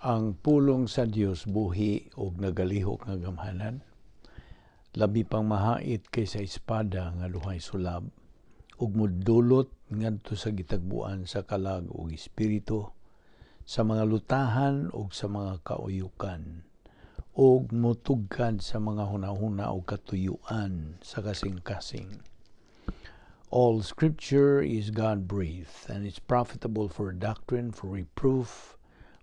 Ang pulong sa Dios buhi og nagalihok nga gamhanan, labi pang mahait kaysa espada nga luhay sulab, ug modulot ngadto sa gitagbuan sa kalag ug espiritu, sa mga lutahan ug sa mga kauyukan, ug motugkad sa mga hunahuna ug katuyuan sa kasing-kasing. All Scripture is God-breathed, and is profitable for doctrine, for reproof,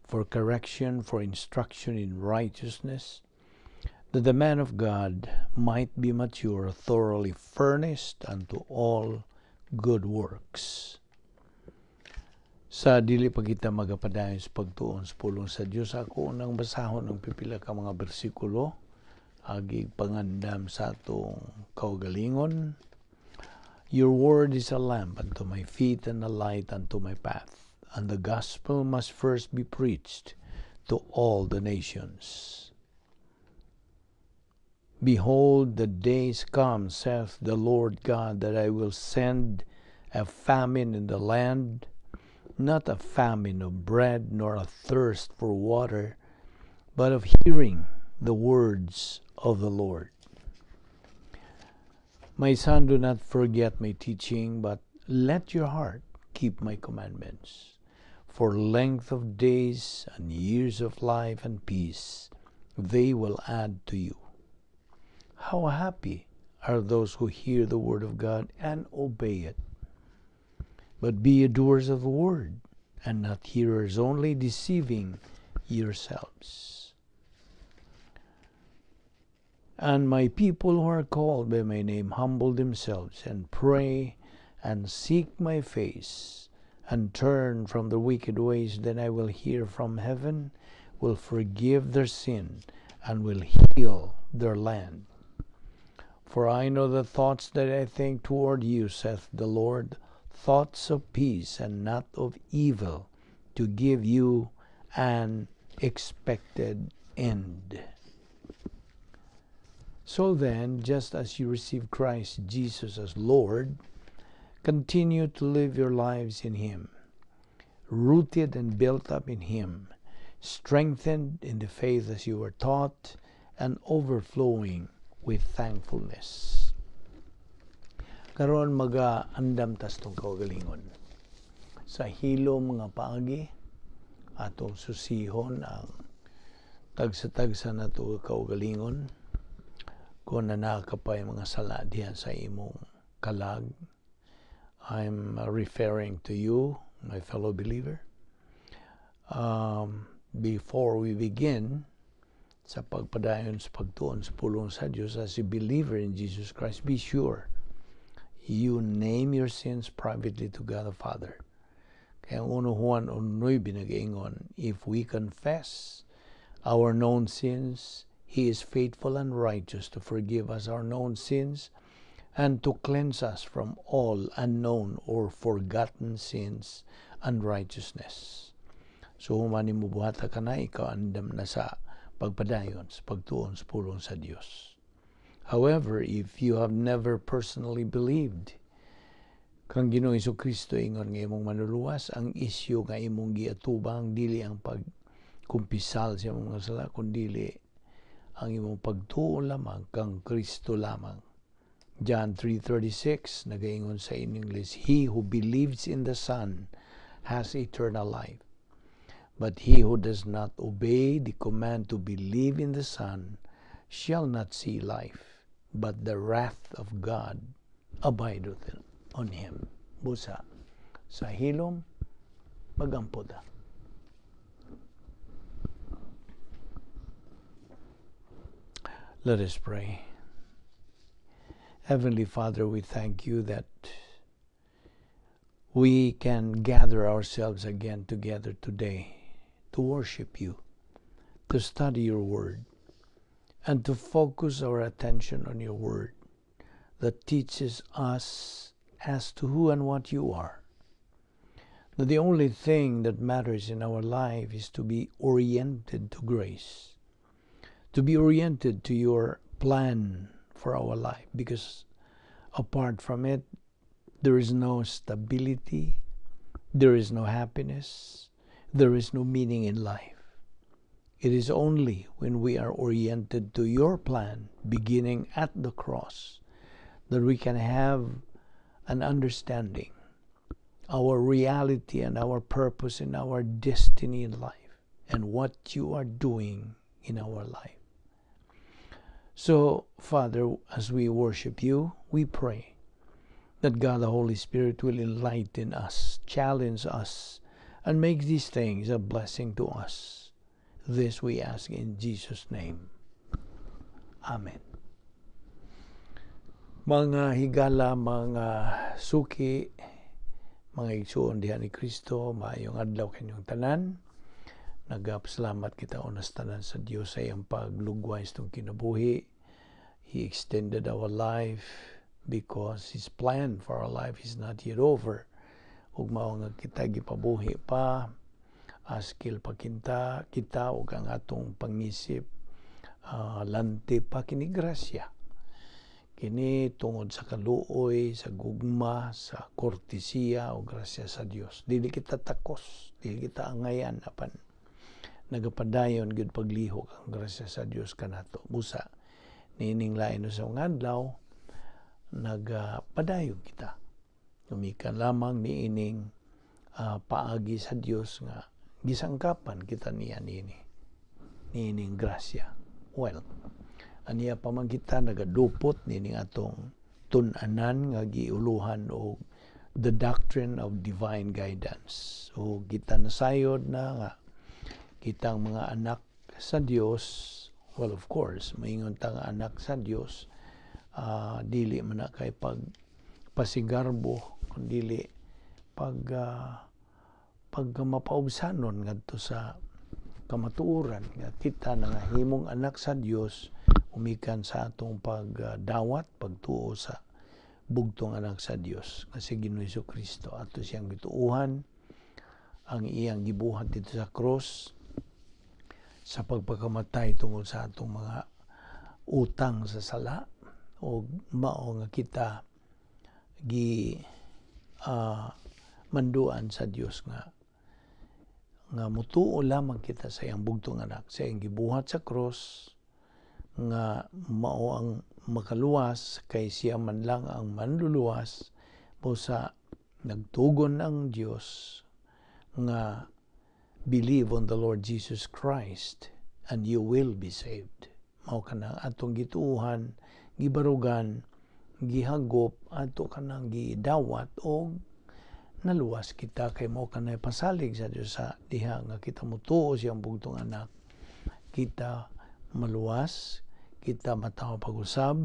for correction, for instruction in righteousness, that the man of God might be mature, thoroughly furnished unto all good works. Sa dili pa kita magapadayon sa pagtuon sa pulong sa Dios, ako unang basahon ng pipila ka mga bersikulo, agig pangandam sa atong kaugalingon. Your word is a lamp unto my feet and a light unto my path. And the gospel must first be preached to all the nations. Behold, the days come, saith the Lord God, that I will send a famine in the land, not a famine of bread, nor a thirst for water, but of hearing the words of the Lord. My son, do not forget my teaching, but let your heart keep my commandments. For length of days and years of life and peace, they will add to you. How happy are those who hear the word of God and obey it. But be ye doers of the word, and not hearers only, deceiving yourselves. And my people who are called by my name humble themselves, and pray, and seek my face, and turn from the wicked ways, then I will hear from heaven, will forgive their sin, and will heal their land. For I know the thoughts that I think toward you, saith the Lord, thoughts of peace and not of evil, to give you an expected end. So then, just as you receive Christ Jesus as Lord, continue to live your lives in Him, rooted and built up in Him, strengthened in the faith as you were taught, and overflowing with thankfulness. Karon maga-andam tas tong kaugalingon. Sa hilom nga paagi, atong susihon ang tagsa-tagsa na to kaugalingon, kung nanakapay mga sala diyan sa imong kalag. I'm referring to you, my fellow believer. Before we begin sa pagpadayon sa pagtuon sa pulong sa Diyos as a believer in Jesus Christ, be sure you name your sins privately to God the Father. Kaya ang 1 Juan 1 binag-ingon, if we confess our known sins, He is faithful and righteous to forgive us our known sins and to cleanse us from all unknown or forgotten sins and righteousness. So humani mo buhata ka na, ikaw andam na sa pagpadayon, sa pagtuon sa pulong sa Diyos. However, if you have never personally believed kang Ginoong Jesucristo ingon nga imong manuluwas, ang isyu nga imong giatubang dili ang pagkumpisal sa imong mga sala, kundi ang imong pagtuo lamang kang Kristo lamang. John 3:36 nagaingon sa English, he who believes in the Son has eternal life. But he who does not obey the command to believe in the Son shall not see life, but the wrath of God abideth on him. Busa, sa hilom, magampoda. Let us pray. Heavenly Father, we thank you that we can gather ourselves again together today to worship you, to study your word, and to focus our attention on your word that teaches us as to who and what you are. That the only thing that matters in our life is to be oriented to grace, to be oriented to your plan for our life, because apart from it, there is no stability, there is no happiness, there is no meaning in life. It is only when we are oriented to your plan, beginning at the cross, that we can have an understanding, our reality and our purpose and our destiny in life, and what you are doing in our life. So, Father, as we worship you, we pray that God the Holy Spirit will enlighten us, challenge us, and make these things a blessing to us. This we ask in Jesus' name. Amen. Mga higala, mga suki, mga igsuon diha ni Kristo, maayong adlaw kanyang tanan. Nagapasalamat kita unas tanan sa Dios sa iyang paglugway sa itong kinabuhi. He extended our life because His plan for our life is not yet over. Ug mao nga kita gipabuhi pa, askil pa kita ug ang atong pangisip lante pa kini grasya. Kini tungod sa kaluoy, sa gugma, sa kortesiya o grasya sa Dios. Dili kita takos, dili kita angayan apan nagapadayon gyud paglihok ang grasya sa Dios kanato. Busa nining lain sa adlaw nagapadayon kita. Tumikan lamang niining paagi sa Dios nga gisangkapan kita niya nining grasya. Well, aniya pa man kita nagadupot nining atong tun-anan nga giuluhan og the doctrine of divine guidance. So kita nasayod na nga kitang mga anak sa Dios. Well, of course, maingon ta nga anak sa Dios, dili man na kay pasigarbo, kundi pag mapaubsanon ngadto sa kamatuoran nga kita nga himong anak sa Dios umikan sa atong pagdawat pagtuo sa bugtong anak sa Dios nga si Ginoong Jesucristo ato siyang gituuhan ang iyang gibuhat dito sa cross sa pagpakamatay tungod sa atong mga utang sa sala o mao nga kita manduan sa Dios nga mutuo lamang kita sa iyang bugtong anak, sa iyang gibuhat sa cross, nga mao ang makaluwas, kay siya man lang ang manluluwas, busa nagtugon ang Dios nga believe on the Lord Jesus Christ and you will be saved. Mao kanang atong gituuhan, gibarugan, gihagop, ato kanang gidawat o naluwas kita kay mo kanay pasalig sa Dios sa diha nga kita mutuo siyang bugtong anak. Kita maluwas, kita mataw pag-usab,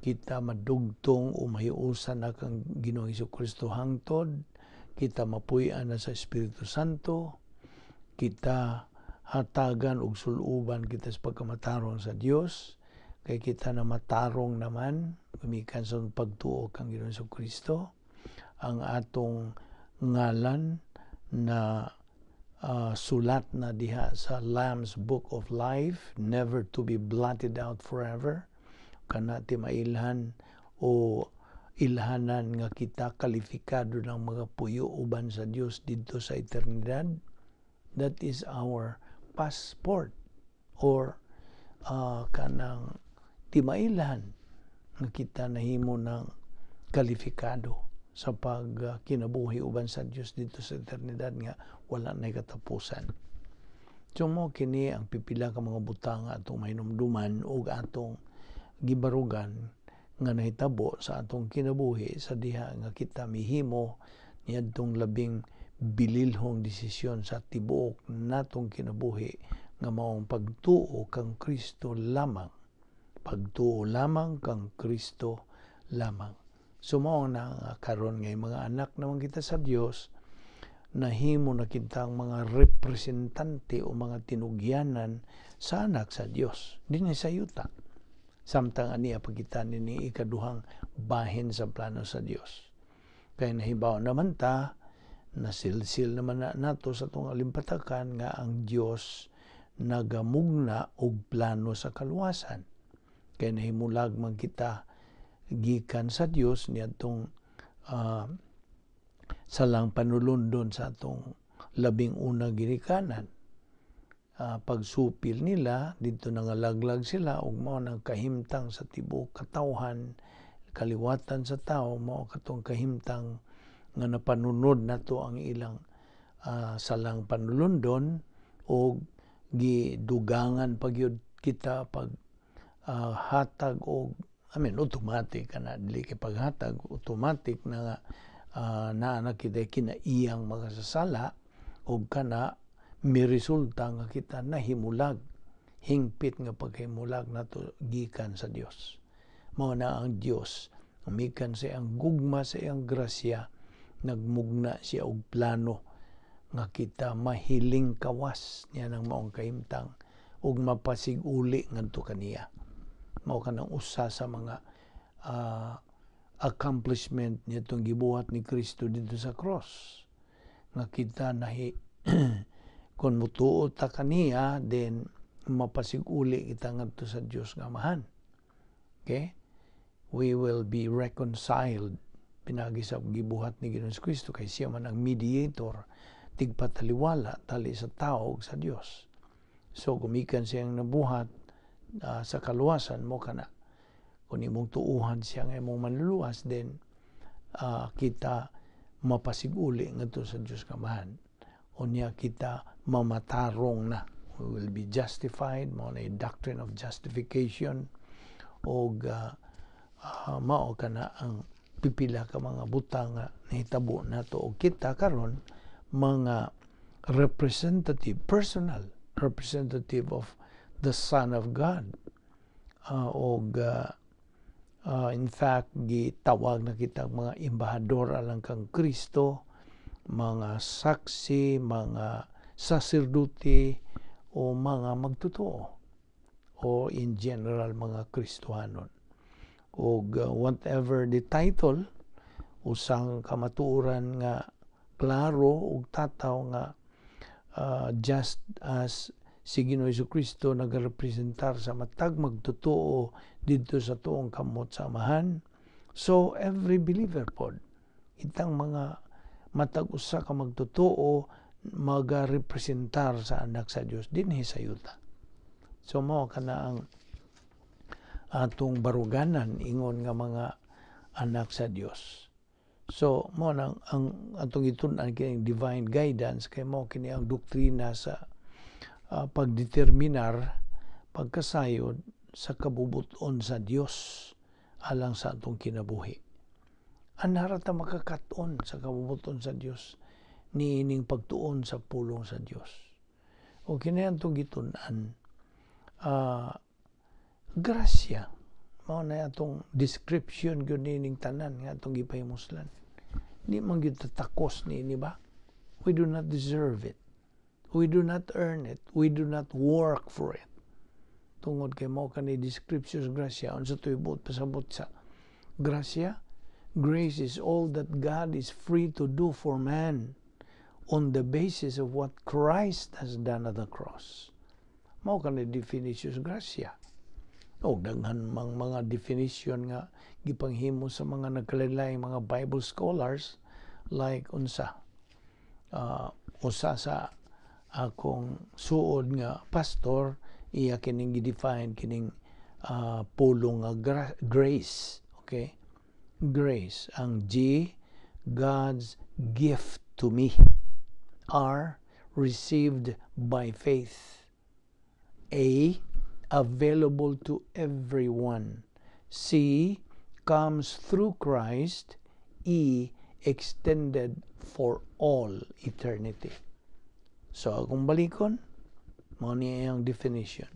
kita madugtong o mahiusan na kang Ginoong Jesucristo hangtod, kita mapuy-an na sa Espiritu Santo, kita hatagan og suluban kita sa pagkamatarong sa Dios, kay kita na matarong naman gumikan sa pagtuo kang Ginoong Jesucristo. Ang atong ngalan na sulat na diha sa Lamb's Book of Life, never to be blotted out forever. Kana ti mailhan o ilhanan nga kita kalifikado ng mga puyo uban sa Dios dito sa eternidad. That is our passport or kanang ti mailhan nga kita nahimo ng kalifikado sa kinabuhi uban sa Dios dito sa eternidad nga wala na katapusan. So mo kini ang pipila ka mga butang atong mahinumduman ug atong gibarugan nga nahitabo sa atong kinabuhi sa diha nga kita mihimo niadtong labing bililhong desisyon sa tibuok natong kinabuhi nga maong pagtuo kang Kristo lamang. Pagtuo lamang kang Kristo lamang. Sumaw na karon ngay mga anak naman kita sa Dios, nahimo na kitang mga representante o mga tinugyanan sa anak sa Dios dinhi sa yuta. Samtang aniya pagkita ni ikaduhang bahin sa plano sa Dios. Kaya nahibaw naman ta, nasilsil naman nato sa itong alimpatakan nga ang Dios nagamugna og plano sa kaluwasan. Kaya nahimulag man kita gikan sa Dios niadtong salang panulundon sa atong labing una ginikanan pagsupil nila dito nangalaglag sila ug mao nang kahimtang sa tibuok katawhan kaliwatan sa tao mao katong kahimtang nga napanunod nato ang ilang salang panulundon o gidugangan pagyud kita pag hatag og automatic kana dili kay paghatag automatic na naa kita kinaiyang makasasala og kana miresulta nga kita nahimulag hingpit nga paghimulag nato gikan sa Dios. Mao na ang Dios umikan sa iyang gugma sa iyang grasya nagmugna siya og plano nga kita mahiling kawas niya ng maong kahimtang ug mapasig-uli ngadto kaniya. Mao kanang usa sa mga accomplishment nitong gibuhat ni Kristo dito sa cross nga kita kung mutuo ta kaniya then mapasig-uli kita ngadto sa Dios nga Amahan. Okay? We will be reconciled pinagi sa gibuhat ni Ginoong Kristo kay siya man ang mediator tigpataliwala tali sa tao ug sa Dios. So gumikan siyang nabuhat sa kaluwasan mo kana kung imong tuuhan siya nga imong manluluwas then kita mapasig-uli ngadto sa Dios nga Amahan. Unya kita mamatarong na. We will be justified mo na doctrine of justification og mao kana ang pipila ka mga butang nga nahitabo nato og kita karon mga personal representative of the Son of God. In fact, gitawag na kita mga embahador alang kang Kristo, mga saksi, mga saserdote, o mga magtotoo, o in general mga Kristohanon. O whatever the title, usang kamatuoran nga klaro ug tataw nga just as si Ginoong Jesucristo nagarepresentar sa matag magtotoo dito sa tuong kamot sa Amahan. So every believer pod itang mga matag usa ka magtotoo magarepresentar sa anak sa Dios dinhi sa yuta. So mao kana ang atong baruganan ingon nga mga anak sa Dios. So mo nang ang atong itun-an kini divine guidance kay mo kini ang doktrina sa pagdeterminar pagkasayod sa kabubuton sa Dios alang sa atong kinabuhi. Anhara ta makakaton sa kabubuton sa Dios niining pagtuon sa pulong sa Dios. O kini atong gitun-an grasya mao na atong description gyud nining tanan nga atong gipahimuslan. Di man gyud takos ni ba? We do not deserve it. We do not earn it. We do not work for it. Tungod kay mao kani description grasya unsa toy buot pasabot sa grasya. Grace is all that God is free to do for man on the basis of what Christ has done at the cross. Mao kani definition grasya. O daghan mga definition nga gipanghimo sa mga nagkalain mga Bible scholars like usa sa akong suod nga pastor iya kining gidefine kining pulong nga grace. Okay? Grace ang G, God's gift to me. R, received by faith. A, available to everyone. C, comes through Christ. E, extended for all eternity. So, akong balikon, mao niya ang definition.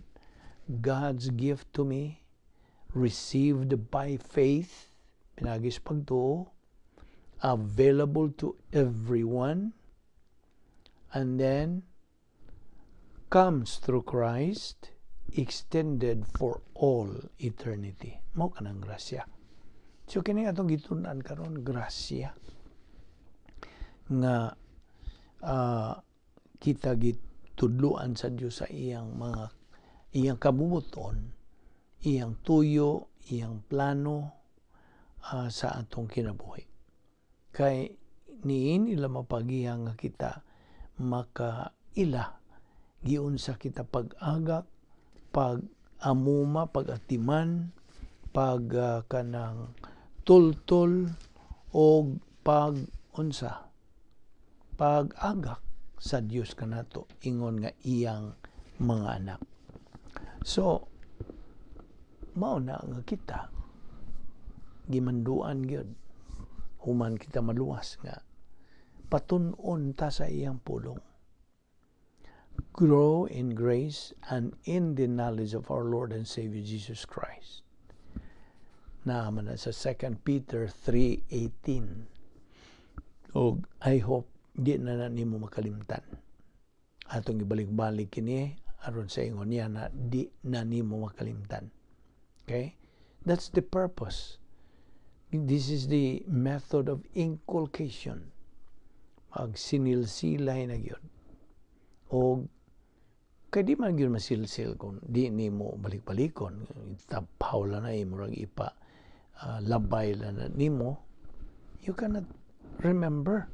God's gift to me, received by faith, pinagis pagtuo, available to everyone, and then comes through Christ, extended for all eternity. Mao kanang grasya. So kini atong gitun-an karon grasya nga kita gitudloan sa Dios sa iyang kabubuton, iyang tuyo, iyang plano sa atong kinabuhi. Kay niin ila mapagihang nga kita makaila giunsa kita pag-agak, pag-amuma, pag-atiman, kanang tultol, o pag-agak sa Dios kanato ingon nga iyang mga anak. So mao na nga kita gimanduan gyud human kita maluwas nga patun-on ta sa iyang pulong. Grow in grace and in the knowledge of our Lord and Savior Jesus Christ. Naaman na sa 2 Peter 3:18. O I hope di na nimo makalimtan. Atong ibalik-balik kini aron sa ingon niya na di na nimo makalimtan. Okay? That's the purpose. This is the method of inculcation. Magsinilsilay na gyud. O kay di man gyud masilsil kung di nimo balik-balikon. Tapaw lang na imurag ipa labay lang na nimo. You cannot remember.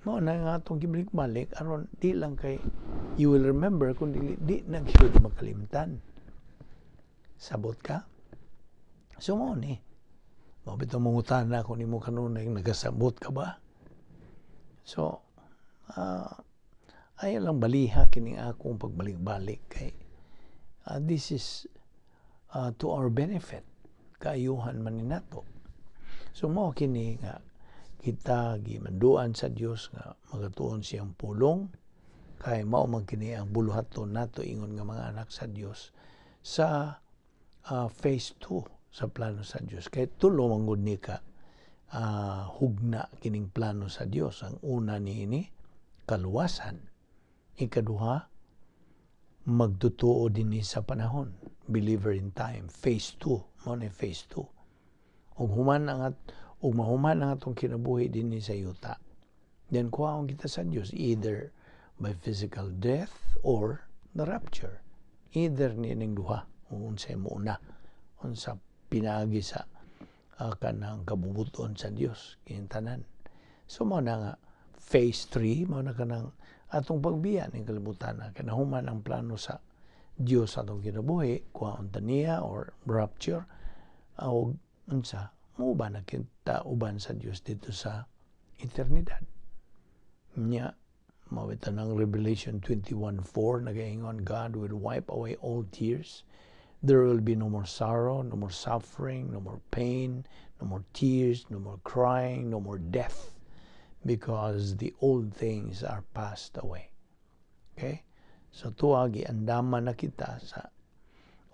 Mao na nga itong gibalik-balik aron di lang kay you will remember kung di na gyud makalimtan. Sabot ka? So mo ni. Mao bitaw mangutana kung nimo kanunay nagasabot ka ba? So ayaw lang baliha kining akong pagbalik-balik kay this is to our benefit. Kaayuhan man ninato. So mao kini nga kita gimanduan sa Dios nga magatuon siyang pulong kay mao man kini ang buluhaton nato ingon nga mga anak sa Dios sa phase 2 sa plano sa Dios. Kay tulo man gud ni ka hugna kining plano sa Dios. Ang una niini kaluwasan, ikaduha magtutuo dinhi sa panahon, believer in time, phase 2 mo ni phase 2. Ug mahuman ang atong kinabuhi dinhi sa yuta. Then kuhaon kita sa Dios either by physical death or the rapture. Either nining duha unsay mo una unsa pinaagi sa kanang kabubuton sa Dios kining tanan. So mo na nga phase 3 mo na kanang atong pagbiya ning kalibutan na kinahuman ang plano sa Dios atong kinabuhi kuhaon ta niya or rapture o unsa mo ba na kita uban sa Dios dito sa eternidad. Nya mawita ng Revelation 21:4 nagaingon God will wipe away all tears. There will be no more sorrow, no more suffering, no more pain, no more tears, no more crying, no more death, because the old things are passed away. Okay? So tuwagi andaman na kita sa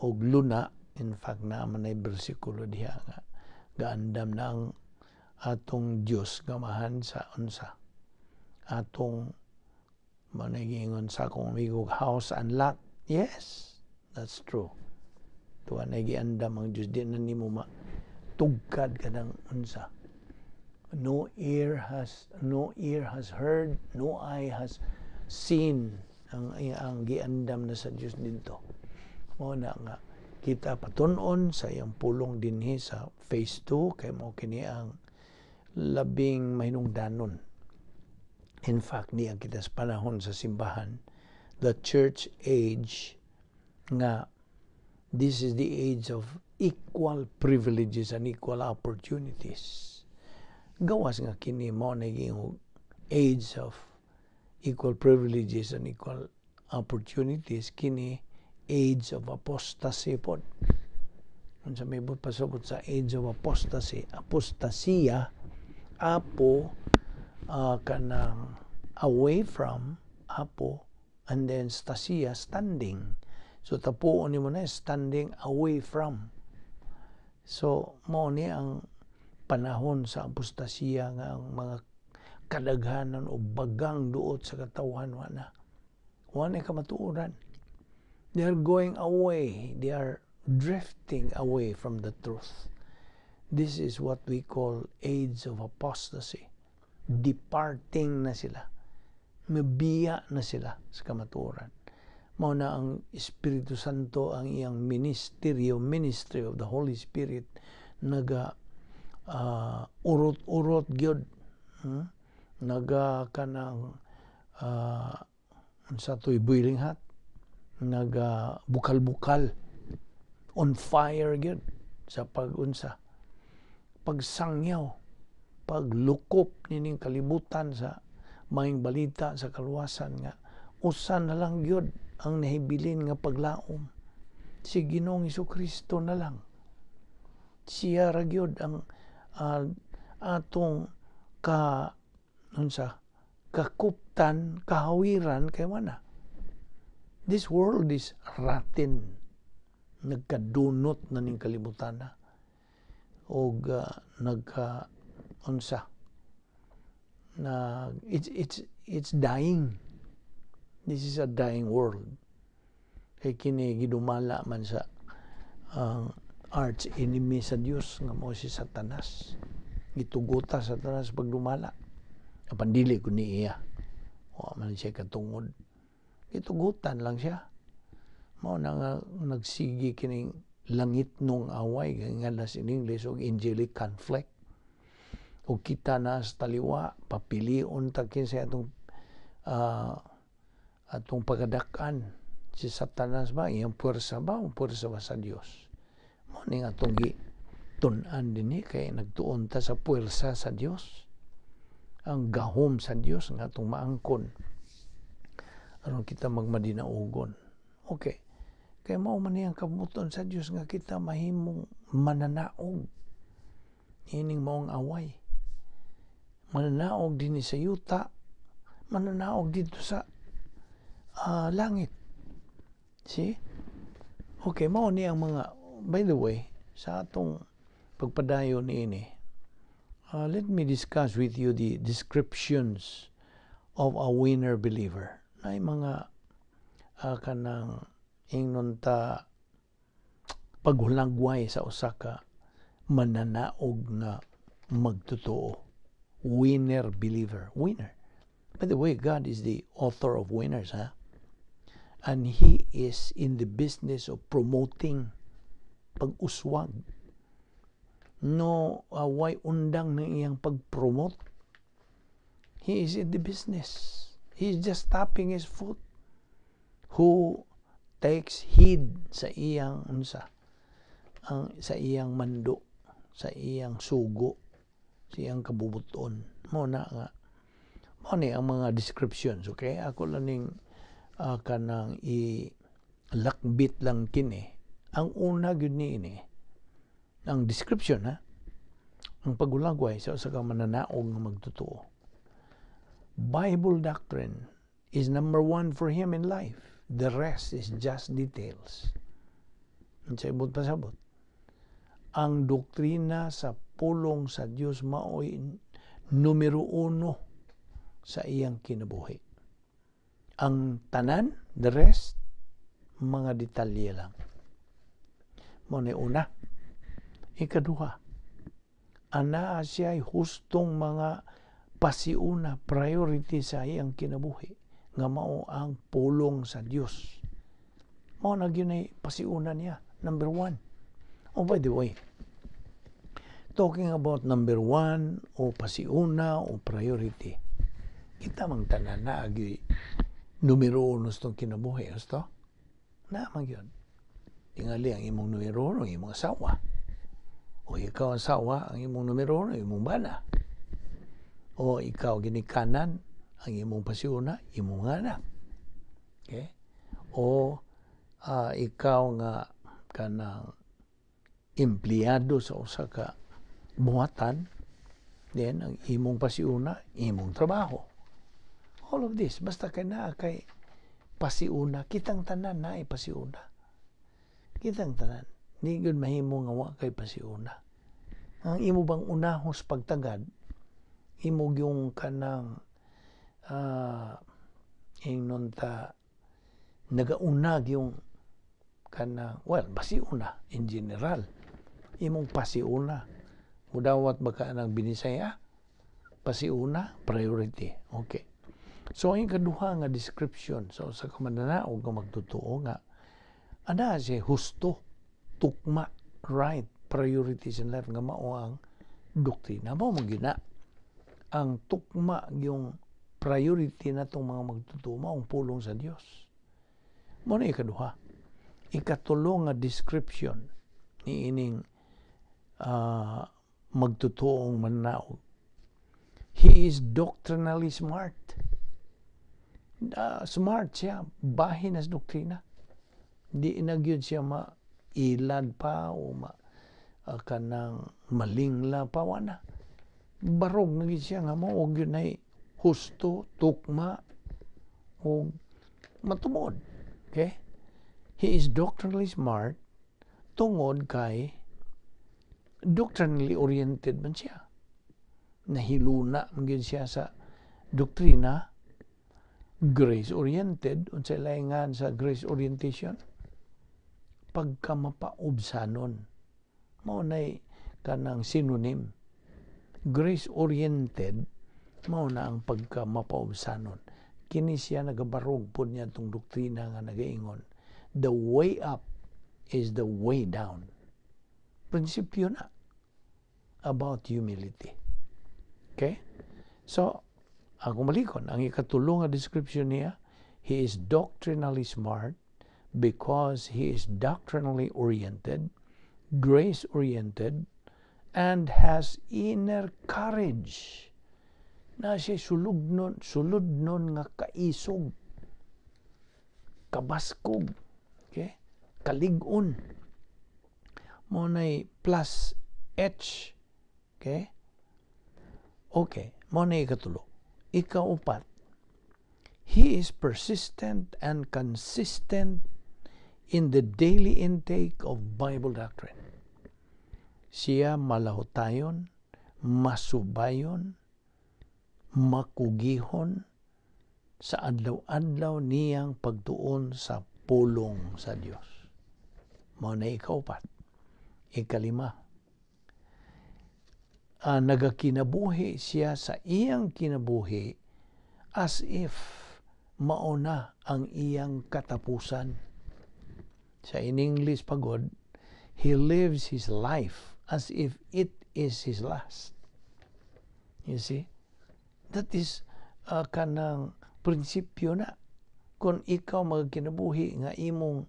og luna. In fact, naman ay bersikulo diha nga gaandam na ang atong Dios gamahan sa unsa. Atong managingon sa akong amigo house unlock. Yes, that's true. Tuwa na giandam ang Dios di na nimo matugkad kanang unsa. No ear has heard, no eye has seen ang giandam na sa Dios dito. Mao na nga kita patun-on sa iyang pulong dinhi sa phase 2 kay mao kini ang labing mahinungdanon. In fact, niya kita sa panahon sa simbahan, the church age nga this is the age of equal privileges and equal opportunities. Gawas nga kini mao naging age of equal privileges and equal opportunities kini age of apostasy po. Kung sa may pasabot sa age of apostasy, apostasia, kanang away from, and then stasia, standing. So tapuon ni mo na standing away from. So mao ni ang panahon sa apostasia nga ang mga kadaghanan o bagang duot sa katawhan wala kamatuoran. They are going away. They are drifting away from the truth. This is what we call age of apostasy. Departing na sila. Mabiya na sila sa kamatuoran. Mao na ang Espiritu Santo ang iyang ministry of the Holy Spirit naga urot-urot gyud. Naga kanang sa to'y boiling hot, bukal-bukal, on fire gyud sa pag-unsa, pagsangyaw, paglukop nining kalibutan sa maayong balita sa kaluwasan nga usa na lang gyud ang nahibilin nga paglaom, si Ginoong Hesukristo na lang. Siya ra gyud ang atong kakuptan, kahawiran kay mana. This world is rotten, nagkadunot na ning kalibutan na, og it's dying. This is a dying world. Kay kini gidumala man sa arch enemy sa Dios nga mao si Satanas. Gituguta sa Satanas pagdumala. Apan dili kun ni iya. Wa man siya katungod. Gitugutan lang siya. Mao na nga nagsigi kining langit nung away nga nas in English og angelic conflict. O kita na sa taliwa papilion ta kinsa atong pagadak-an si Satanas ba iyang puwersa ba o puwersa ba sa Dios. Mao ning atong tun-an dinhi kay nagtuon ta sa puwersa sa Dios, ang gahom sa Dios nga atong maangkon aron kita magmadinaugon. Okay, kay mao man niyang kabuton sa Dios nga kita mahimong mananaog ining maong away, mananaog dinhi sa yuta, mananaog dito sa langit. See? Okay, mao ni ang mga, by the way, sa atong pagpadayon ini, let me discuss with you the descriptions of a winner believer. Na mga kanang ingnon ta paghulagway sa usa ka mananaog na magtotoo. Winner believer. Winner. By the way, God is the author of winners, huh? And He is in the business of promoting pag-uswag. No, way undang ng iyang pag-promote. He is in the business. He is just tapping his foot. Who takes heed sa iyang sa iyang mando, sa iyang sugo, sa iyang kabubuton. Mao na nga. Mao ni ang mga descriptions, okay? Ako lang ning kanang lakbit lang kini. Ang una gyud ni ini ang description, ha? Ang pagulagway sa usa ka mananaog nga magtotoo. Bible doctrine is number one for him in life. The rest is just details. Sabot pa sabot. Ang doktrina sa pulong sa Dios mao'y numero uno sa iyang kinabuhi. Ang tanan, the rest, mga detalye lang. Mo ni una. Ikaduha, ana siya'y hustong mga pasiuna, priority sa iyang kinabuhi, nga mao ang pulong sa Dios. Mao na gyud ay pasiuna niya, number one. Oh, by the way, talking about number one, o pasiuna, o priority, kita mang tanan na agi numero uno itong kinabuhi. Gusto? Naman yun. Tingali ang imong numero uno, imong asawa. O ikaw ang asawa, ang imong numero uno, imong bana. O ikaw ginikanan, ang imong pasiuna, imong anak. Okay? O ikaw nga kanang empleyado sa usa ka buhatan, then ang imong pasiuna, imong trabaho. All of this, basta kay naa kay pasiuna, kitang tanan na ay pasiuna. Kitang tanan. Di gyud mahimo nga wa kay pasiuna. Ang imo bang unahos pagtagad, imo yung kanang ingnon ta nagaunag yung kanang, well, pasiuna in general. Imong pasiuna. Udawat baka nang binisaya, pasiuna, priority. Okay. So, ang kaduha nga description sa usa ka mananaog nga magtotoo nga ana siya husto, tukma, right, priorities in life nga mao ang doktrina. Mao mo gina ang tukma yung priority na itong mga magtutuo ang pulong sa Dios. Muna ikaduha, ikatulo nga description ni ining magtutuong mananaog. He is doctrinally smart. Smart siya, bahin as doktrina. Di nagyod siya mailad pa o kanang malingla pa wana. Barog na siya nga mo, og yun ay husto, tukma, o matumod. Okay? He is doctrinally smart, tungod kay doctrinally oriented man siya. Nahiluna man siya sa doktrina, grace-oriented, unsay laingan sa grace orientation, pagka mapaubsanon. Mao nay kanang synonym. Grace-oriented, mao na ang pagka mapaubsanon. Kini siya nagabarog po niya itong doktrina nga nagaingon. The way up is the way down. Prinsipyo na about humility. Okay? So, ako malikon, ang ikatulong nga description niya, he is doctrinally smart because he is doctrinally oriented, grace-oriented, and has inner courage. Na siya sulod nun nga kaisog, kabaskog, okay? Kaligon. Mo na'y plus H. Okay? Okay. Mo na'y ikatulo. Ikaupat. He is persistent and consistent in the daily intake of Bible doctrine. Siya malahutayon, masubayon, makugihon sa adlaw-adlaw niyang pagtuon sa pulong sa Dios. Mao na ikaupat. Ikalima. Nagakinabuhi siya sa iyang kinabuhi as if mauna ang iyang katapusan. Sa in English pagod, he lives his life as if it is his last. You see? That is kanang prinsipyo na. Kung ikaw magkinabuhi nga imong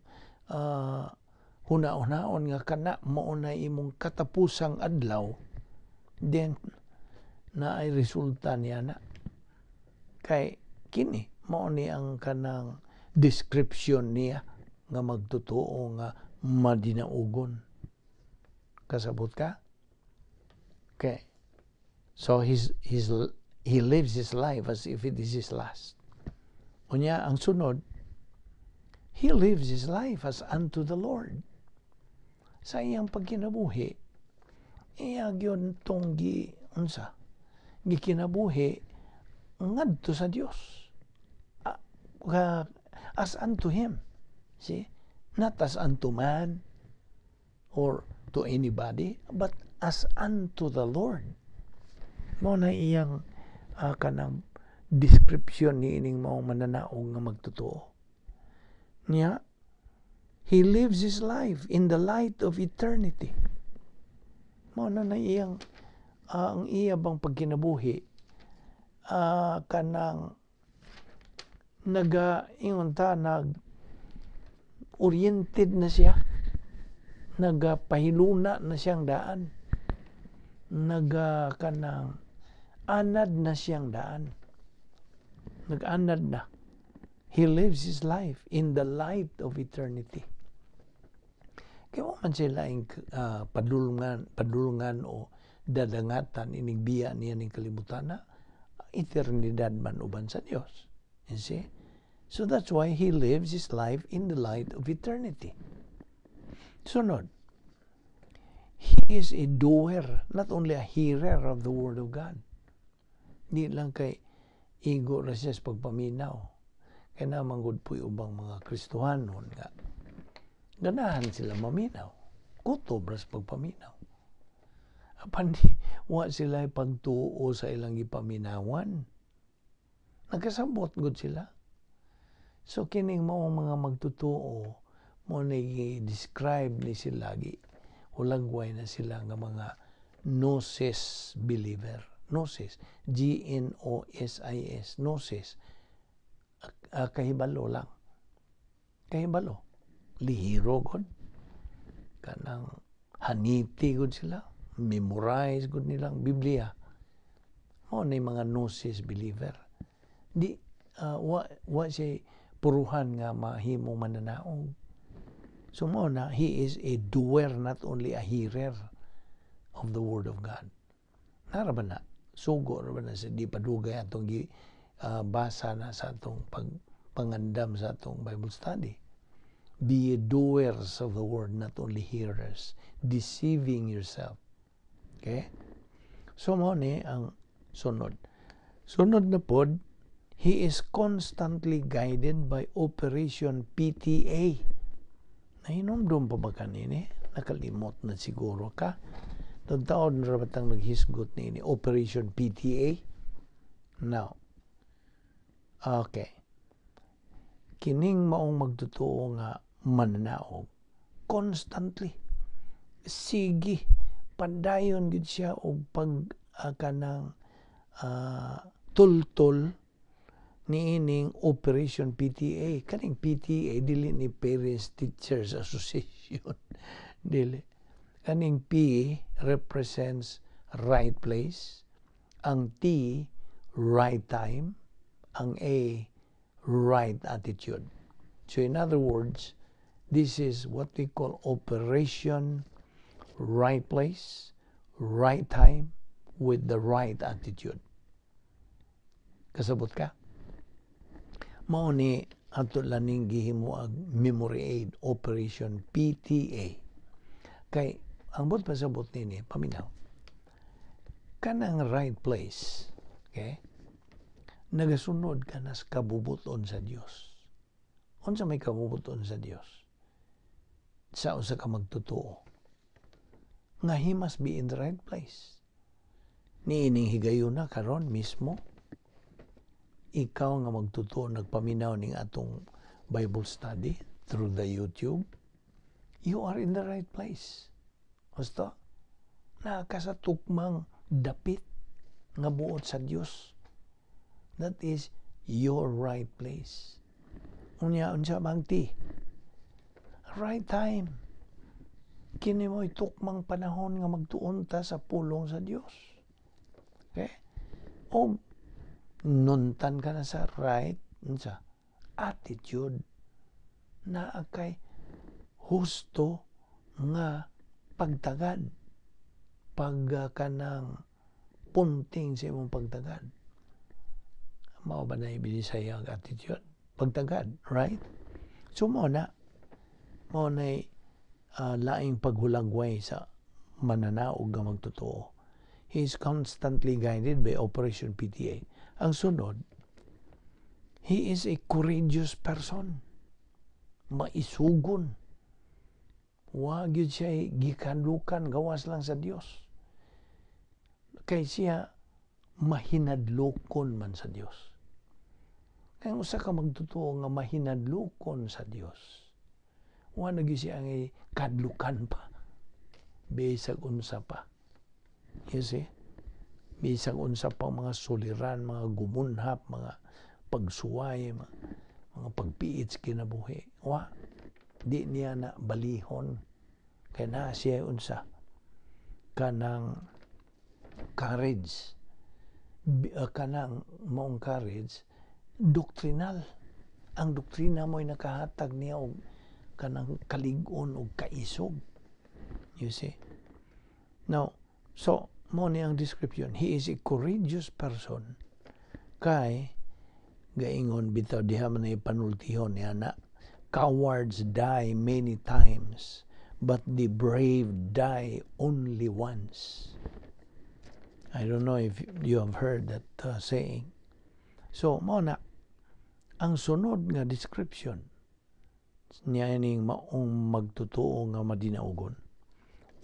huna-hunaon nga kana mauna imong katapusang adlaw, then na ay resulta niya na. Kay kini mao ni ang kanang description niya nga magtotoo nga madinaugon. Kasabot ka? Okay. So he lives his life as if it is his last. Unya ang sunod, he lives his life as unto the Lord. Sa iyang pagkinabuhi, iya gyon tong gikinabuhi ngadto sa Dios. As unto him. See? Not as unto man or to anybody, but as unto the Lord. Mao na iyang kanang description ni ining mao mananaog nga magtotoo. Niya, he lives his life in the light of eternity. Mao na iyang ang iya bang pagkinabuhi kanang oriented na siya, nagapahiluna na siyang daan, kanang anad na siyang daan, nag-anad na. He lives his life in the light of eternity. Kaya man sila yung padulungan o dadangatan inigbiya niya ng kalibutan na eternidad man uban sa Dios. You see? So that's why he lives his life in the light of eternity. Sunod, he is a doer, not only a hearer of the Word of God. Di lang kay igo ra siya sa pagpaminaw. Kaya naman gud po'y ubang mga Kristohanon nga ganahan sila maminaw. Kutob ra sa pagpaminaw. Apandi, wa sila pagtuo sa ilang ipaminawan. Nagkasabot gud sila. So kining mao mga magtutuo mo describe ni sila hulagway na sila nga mga gnosis believer. Gnosis. Gnosis. Gnosis. Kahibalo lang. Kahibalo. Lihiro gud. Kanang haniti gud sila. Memorize gud nilang Biblia. Mo ni mga Gnosis believer. Di wa siya puruhan nga mahimong mananaog. So mo na, he is a doer, not only a hearer of the Word of God. Naraban na, sugo raban na sa di padugay atong basa na sa atong pangandam sa atong Bible study. Be doers of the Word, not only hearers, deceiving yourself. Okay? So mo ni ang sunod. Sunod na pod, he is constantly guided by Operation PTA. Nahinomdom pa ba kanini? Nakalimot na siguro ka. Taon na rabatang naghisgot ni Operation PTA. Now, okay. Kining maong magtotoo nga mananaog. Constantly. Sige. Padayon gid siya og kanang tultol niining Operation PTA. Kaning PTA, dili ni Parents Teachers Association. Dili. Kaning P represents right place. Ang T, right time. Ang A, right attitude. So in other words, this is what we call Operation Right Place, Right Time, with the right attitude. Kasabot ka? Mao ni ato laning gihimo ang memory aid, Operation PTA. Kay ang bot pasabot nini paminaw. Kanang right place, okay? Nagasunod ka na sa kabubuton sa Dios. Unsa may kabubuton sa Dios? Sa usa ka magtotoo. Nga he must be in the right place. Niining higayon na karon mismo. Ikaw nga magtotoo nagpaminaw ning atong Bible study through the YouTube, you are in the right place. Basta, nakasatukmang dapit nga buot sa Dios. That is your right place. Unsa bang ti? Right time. Kini mo'y tukmang panahon nga magtuon ta sa pulong sa Dios. Okay? O nuntan ka na sa right, sa attitude na kay husto nga pagtagad, kanang punting sa imong pagtagad. Mao ba na Visayan attitude? Pagtagad, right? So mo na laing paghulagway sa mananaog nga magtotoo. He is constantly guided by Operation PTA. Ang sunod, he is a courageous person. Maisugon. Wag yun siya gikanlukan, gawas lang sa Dios. Kay siya mahinadlokon man sa Dios. Kaya usa ka magtotoo nga mahinadlokon sa Dios. Wa na gyud siya ang kadlukan pa. Bisag unsa pa. You see? Bisag unsa pa mga suliran, mga gumunhap, mga pagsuway, mga pagpiit kinabuhi. Wa, di niya na balihon. Kaya na siya unsa. Kanang courage. Kanang maong courage, doctrinal. Ang doktrina mo'y nakahatag niya og kanang kalig-on o kaisog. You see? Now, so, mo ni ang description. He is a courageous person. Kay, gaingon bitaw diha man ay panultihon niya na, cowards die many times, but the brave die only once. I don't know if you have heard that saying. So, mo na, ang sunod nga description niya ining maong magtotoo nga madinaugon.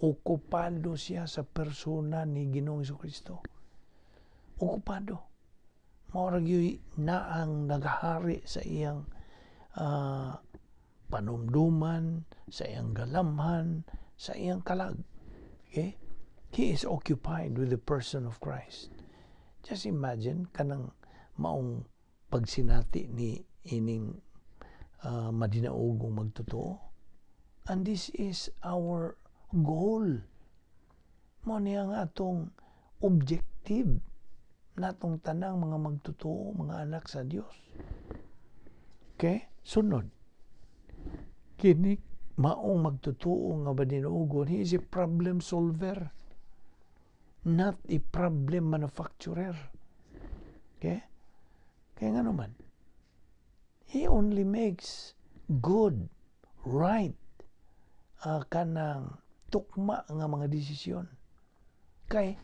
Okupado siya sa persona ni Ginoong Jesucristo. Okupado. Maurag yun na ang naghahari sa iyang panumduman, sa iyang galamhan, sa iyang kalag. Okay? He is occupied with the person of Christ. Just imagine kanang maong pagsinati ni ining madinaugong magtotoo. And this is our goal. Mo niya nga atong objective natong tanang mga magtotoo, mga anak sa Dios. Okay? Sunod. Kini maong magtotoo nga madinaugon, he is a problem solver, not a problem manufacturer. Okay? Kaya nga naman, he only makes good, right, kanang tukma nga mga desisyon. Kay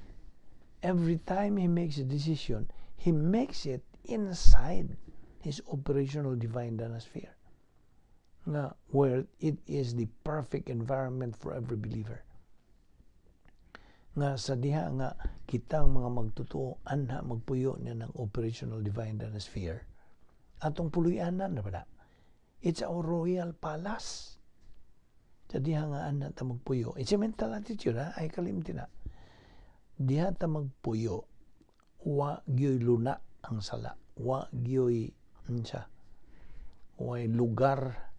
every time he makes a decision, he makes it inside his operational divine dynasty, where it is the perfect environment for every believer. Nga sa diha nga kitang mga magtotoo anha magpuyo niya ng operational divine dynasty, atong puluyanan na ba? It's our royal palace. Sa diha nga anha ta magpuyo. It's a mental attitude, ay kalimti na. Diha ta magpuyo, wa gyoy luna ang sala, wa gyoy way lugar,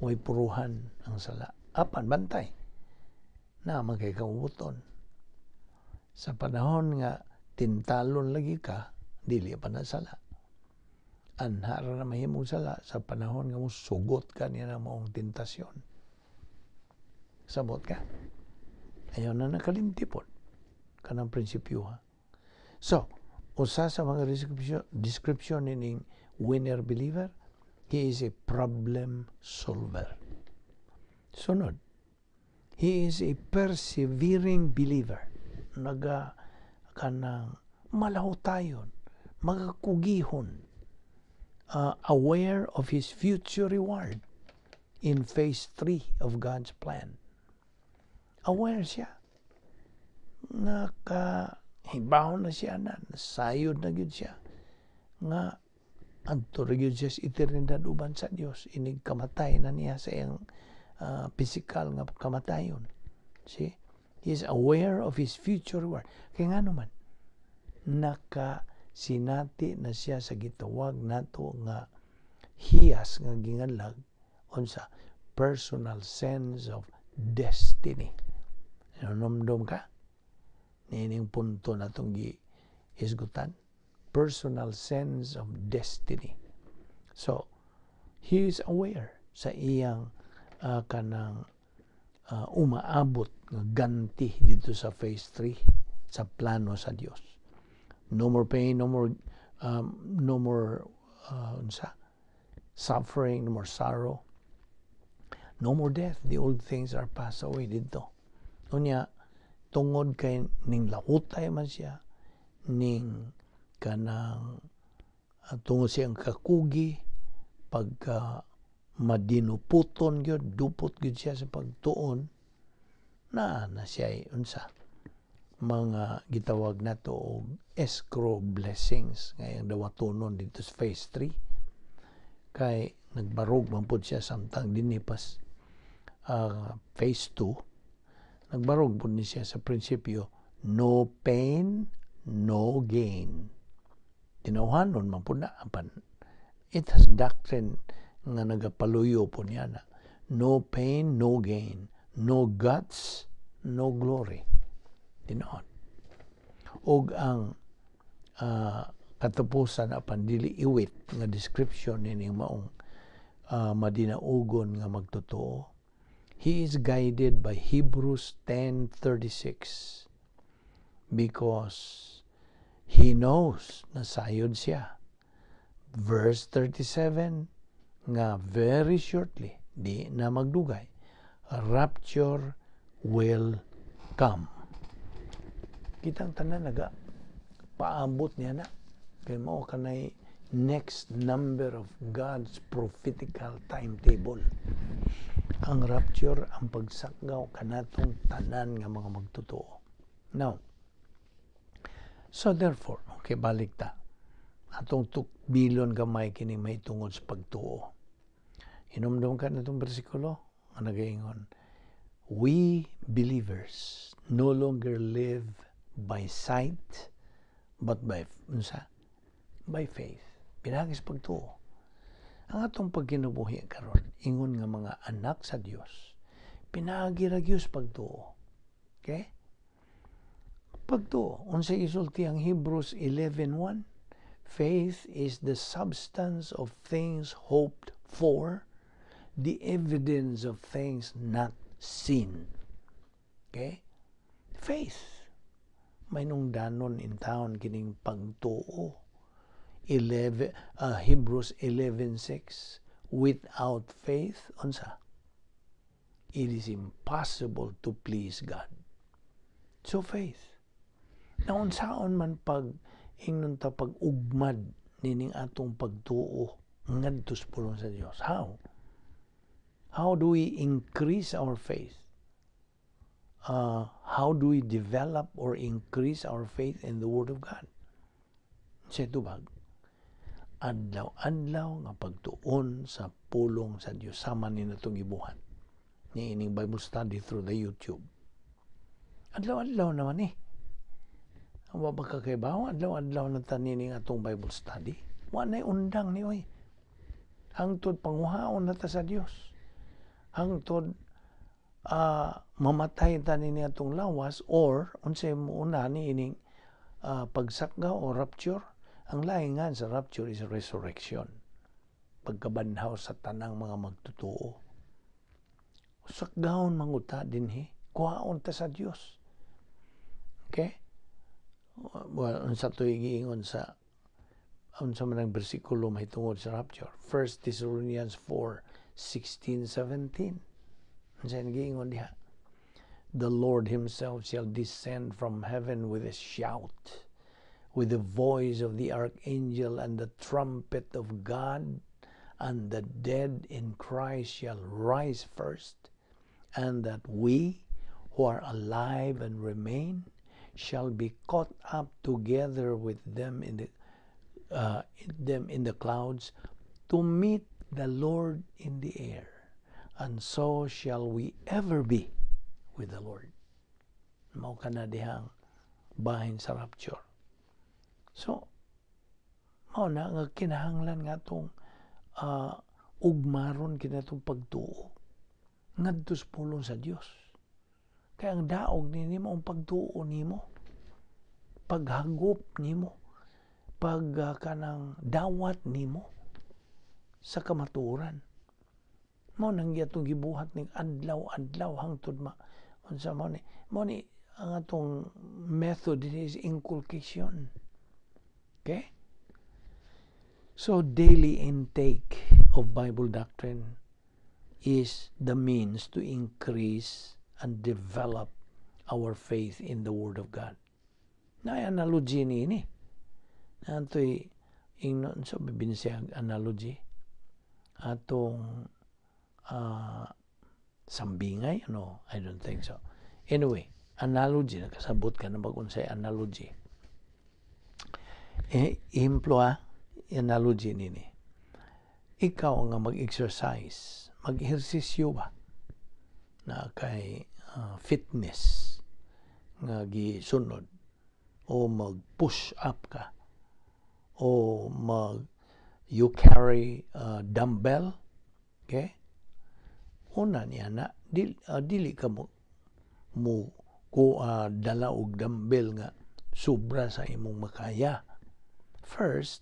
way puruhan ang sala. Apan bantay na magkay kamubuton. Sa panahon nga tintalon lagi ka, dili pa na sala. Anhara na mahimong sala sa panahon nga mo sugot ka niya na maong tentasyon. Sabot ka. Ayaw na nakalimtipon kanang prinsipyo, ha. So, usa sa mga description nining winner believer, he is a problem solver. Sunod, he is a persevering believer. Kanang malahutayon, magakugihon, aware of his future reward in phase 3 of God's plan. Aware siya. Nakahibahon na siya na, nasayod na yun siya. Nga, adto ra gyud siya sa eternidad uban sa Dios. Inig kamatay na niya sa iyang physical nga kamatayon. See? He is aware of his future reward. Kaya nga naman, nakasinati na siya sa gitawag nato nga hiyas nga ginganlag unsa personal sense of destiny. Nanomdom ka? Nining punto na itong gihisgutan. Personal sense of destiny. So, he is aware sa iyang kanang umaabot ng ganti dito sa phase 3 sa plano sa Dios. No more pain, no more suffering, no more sorrow, no more death. The old things are passed away dito. Unya, tungod kay ning lahutay man siya, ning kanang tungod siyang kakugi, pagka madinuputon gyud, dupot gyud siya sa pagtuon, na siya unsa mga gitawag nato og escrow blessings ngayong dawatonon dito sa phase 3. Kay nagbarog man pud siya samtang dinhi pas phase 2, nagbarog pud ni siya sa prinsipyo, no pain, no gain. Tinawhanon man pud na apan it has doctrine nga nagapaluyo po niya na no pain, no gain, no guts, no glory. Tinoon. Og ang katapusan apan dili iwit nga description nining maong madinaugon nga magtotoo. He is guided by Hebrews 10:36 because he knows na sayod siya. Verse 37 nga very shortly, di na magdugay, rapture will come. Kitang tanan naga paabot niya na kay mao kanay next number of God's prophetical timetable. Ang rapture ang pagsakgaw kanatong tanan nga mga magtotoo. Now, so therefore, okay, balik ta. Atong tukbilon gamay kini may tungod sa pagtuo. Hinumdum ka na itong bersikulo, ang nagaingon, we believers no longer live by sight, but by faith. Pinagis pagtuo. Ang atong pagkinabuhi karon, ingon nga mga anak sa Dios, pinagi ra Dios pagtuo. Okay? Pagtuo, unsay isulti ang Hebrews 11:1, faith is the substance of things hoped for, the evidence of things not seen. Okay? Faith. May nung danon in town kining pagtuo. Hebrews 11:6, without faith, unsa? It is impossible to please God. So faith. Na unsaon man ingnon ta pag-ugmad nining atong pagtuo ngadto sa pulong sa Dios. How? How do we increase our faith? How do we develop or increase our faith in the Word of God? Sa tubag, adlaw-adlaw nga pagtuon sa pulong sa Dios sama ni natong gibuhat ni ining Bible study through the YouTube. Adlaw-adlaw naman ang wabag kakaibaw, adlaw-adlaw na tanining atong Bible study. Wanay undang ni oy. Hangtod panguhaon na ta sa Dios. Hangtod mamatay tani ni atong lawas or unsay muuna ni ining pagsakgaw o rapture. Ang laingan sa rapture is resurrection. Pagkabanhaw sa tanang mga magtutuo. Sakgahon manguta dinhi, kuhaon ta sa Dios. Okay? Well, unsa to giingon sa unsa man ang bersikulo mahitungod sa rapture. 1 Thessalonians 4:16-17. Unsa giingon diha? The Lord himself shall descend from heaven with a shout, with the voice of the archangel and the trumpet of God, and the dead in Christ shall rise first, and that we who are alive and remain shall be caught up together with them in the clouds to meet the Lord in the air, and so shall we ever be with the Lord. Mao kana dihang bahin sa rapture. So, mao na nga kinahanglan nga itong ugmaron kinatong pagtuo ngadto sa pulong sa Dios. Kaya ang daog nimo ang pagtuo nimo, paghagop nimo, kanang dawat nimo sa kamatuoran. Mao nang atong gibuhat ning adlaw-adlaw hangtod unsa mao ni ang atong method is inculcation. Okay? So, daily intake of Bible doctrine is the means to increase and develop our faith in the Word of God. Na-analogy ni. Nantoy, ingnon sa bibinsiyang analogy. Atong sambingay? No, I don't think so. Anyway, analogy. Nakasabot ka na mag-unsay analogy. Implo analogy nini. Ikaw nga mag-exercise, mag-ehersisyo ba na kay fitness nga gisunod o mag-push up ka o you carry dumbbell, okay? Una niya na dili ka mo dala og dumbbell nga sobra sa imong makaya. First,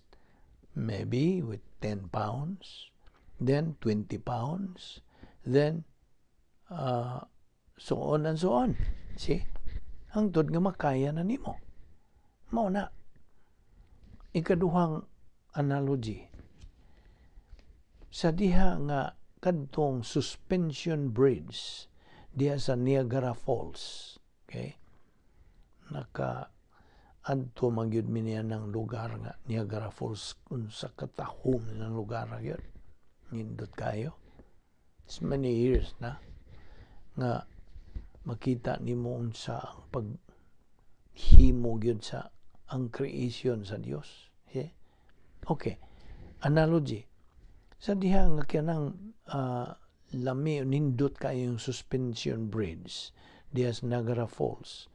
maybe with 10 pounds, then 20 pounds, then so on and so on. See? Hangtod nga makaya na nimo. Mao na. Ikaduhang analogy. Sa diha nga kadtong suspension bridge diha sa Niagara Falls. Okay? Adto magyud mi niya ng lugar nga Niagara Falls kung sa katahom ng lugar yun. Nindot kayo. It's many years na nga makita nimo unsa ang paghimo gyud sa ang creation sa Dios. Okay. Analogy. Sa diha nga kanang lami nindot kayo yung suspension bridge diha sa Niagara Falls.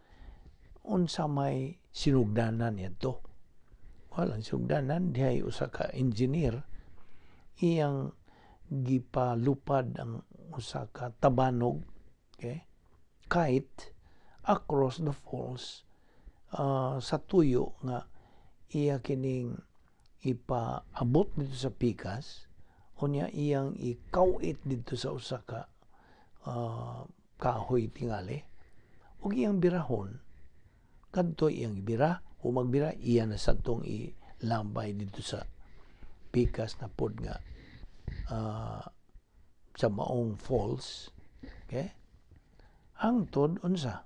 Unsa may sinugdanan nito Walang sugdanan, dihay usa ka engineer, iyang gipalupad ang usa ka tabanog, okay, kite across the falls sa tuyo nga iya kining ipaabot dito sa pikas, unya iyang ikawit dito sa usa ka kahoy tingali, ug iyang birahon kadto iyang ibira o magbira iya na satong ilambay dito sa pikas na pod nga sa maong falls, okay. Hangtod unsa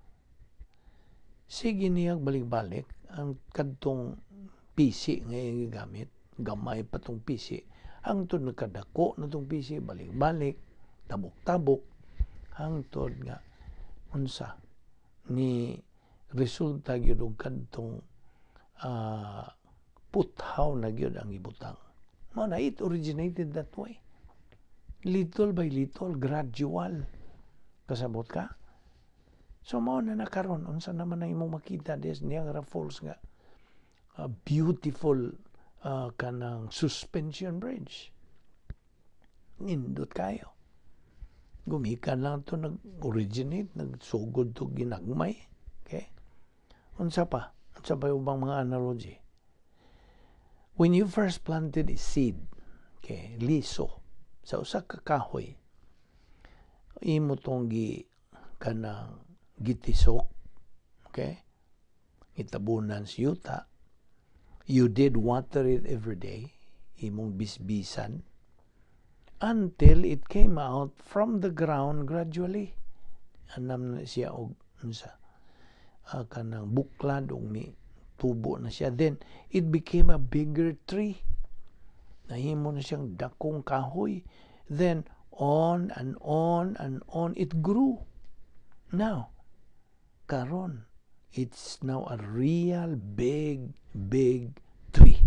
sige niyag balik-balik ang kadtong pisi nga iyang gigamit, gamay pa tong pisi, hangtod nagkadako na tong pisi, balik-balik, tabok-tabok, hangtod nga unsa ni resulta gyud og kadtong puthaw na gyud ang ibutang. Mao na it originated that way. Little by little, gradual. Kasabot ka? So mao na nakaron unsa naman ang imong makita des Niagara Falls nga beautiful kanang suspension bridge. Nindot kayo. Gumikan lang to nag-originate, nagsugod to ginagmay. Okay? Unsa pa ubang mga analogy? When you first planted a seed, okay, liso, sa usa ka kahoy, imo tong kanang gitisok, okay, itabunan sa yuta, you did water it every day, imong bisbisan, until it came out from the ground gradually. Anam na siya og unsa kanang buklad og mi tubo na siya, then it became a bigger tree, nahimo na siyang dakong kahoy, then on and on and on it grew. Now karon it's now a real big tree